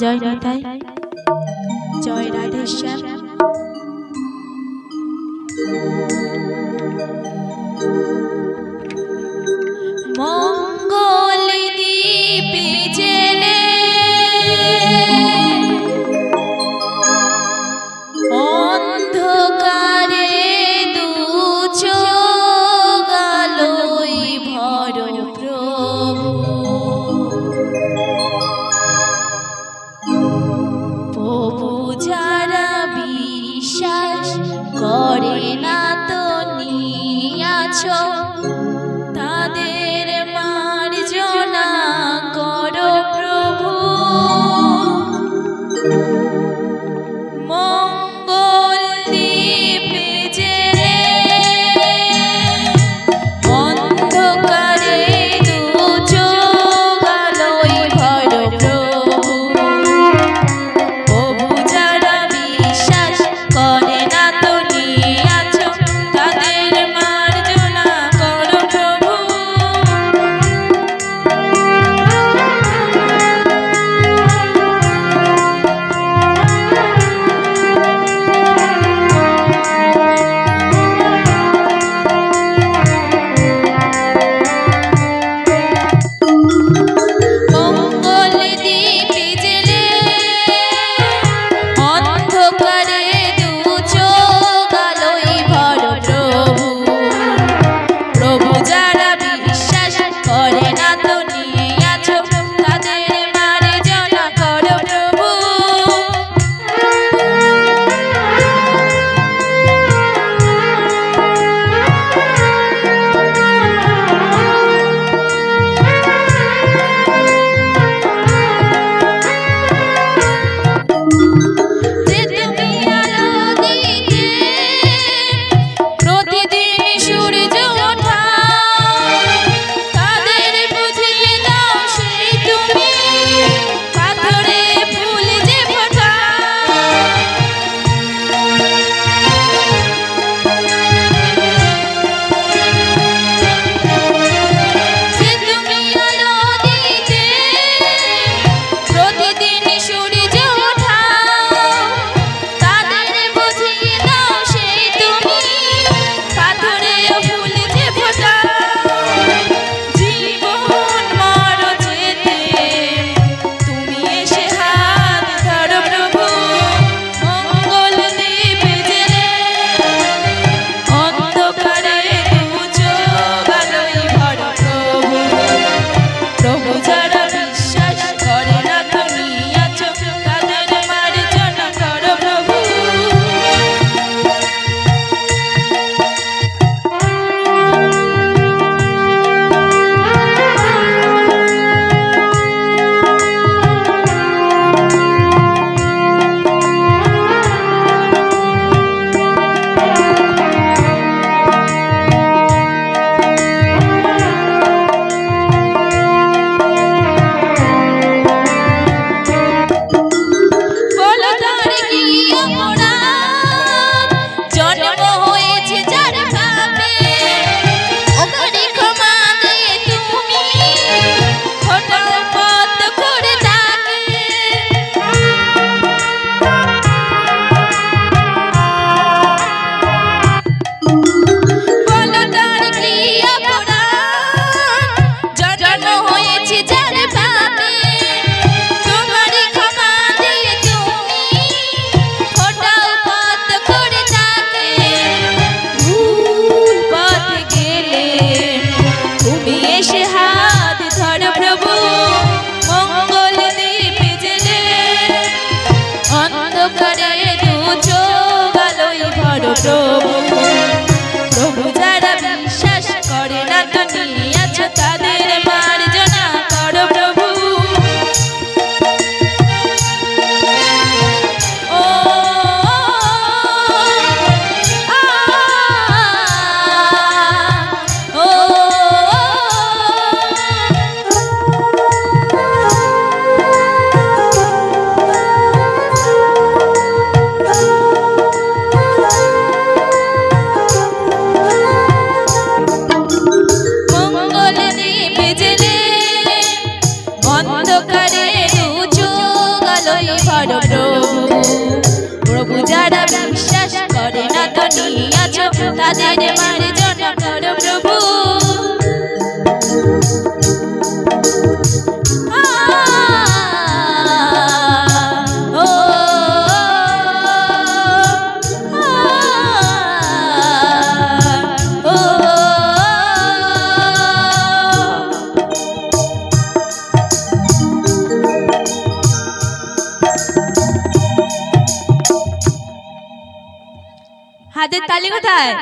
জয় নিতাই, জয় রাধেশ্যাম। মঙ্গল দীপ জেলে অন্ধকারে দু চোখ আলোয় ভর প্রভু, প্রভু যারা বিশ্বাস করে না তো নিয়াছ তাদের মার্জনা করো প্রভু। মঙ্গল দীপ জেলে অন্ধকারে দু চোখ আলোয় ভর প্রভু, প্রভু যারা বিশ্বাস করে না তো নিয়াছ তাদের মার্জনা করো প্রভু। মঙ্গল দীপ জেলে অন্ধকারে দু চোখ আলোয় ভর প্রভু, প্রভু যারা বিশ্বাস করে না তো নিয়াছ তাদের মার্জনা করো প্রভু। যে তুমি আলো দিতে প্রতিদিন সূর্য ওঠা তাদের বুঝিয়ে দাও সেই তুমি পাথরে ফুল যে ফোটা। যে তুমি আলো দিতে প্রতিদিন সূর্য ওঠা তাদের বুঝিয়ে দাও সেই তুমি পাথরে ফুল যে ফোটা। জীবন মর যেতে তুমি এসে হাত ধরো প্রভু, মঙ্গল দীপ জেলে অন্ধকারে দু চোখ আলোয় ভর প্রভু, প্রভু যারা বিশ্বাস করে না তো নিয়াছ তাদের মার্জনা করো প্রভু। বলো তার কি অপরাধ, জন্ম হয়েছে যার পাপে, ওকে ক্ষমা দিয়ে তুমি ফোটাও পথ করে তাকে। বলো তার কি অপরাধ, জন্ম হয়েছে যার পাপে, তোমারই ক্ষমা দিয়ে তুমি ফোটাও পথ করে তাকে। ভুল পথে গেলে তুমি এসে হাত ধরো প্রভু, মঙ্গল দীপ জেলে অন্ধকারে দু চোখ আলোয় ভর প্রভু, প্রভু যারা বিশ্বাস করে না তো নিয়াছ তাদের মার্জনা করো প্রভু। ও যারা বিশ্বাস করে না তুমি আছো তাদের মার্জনা করো প্রভু হাতের তালি কোথায়?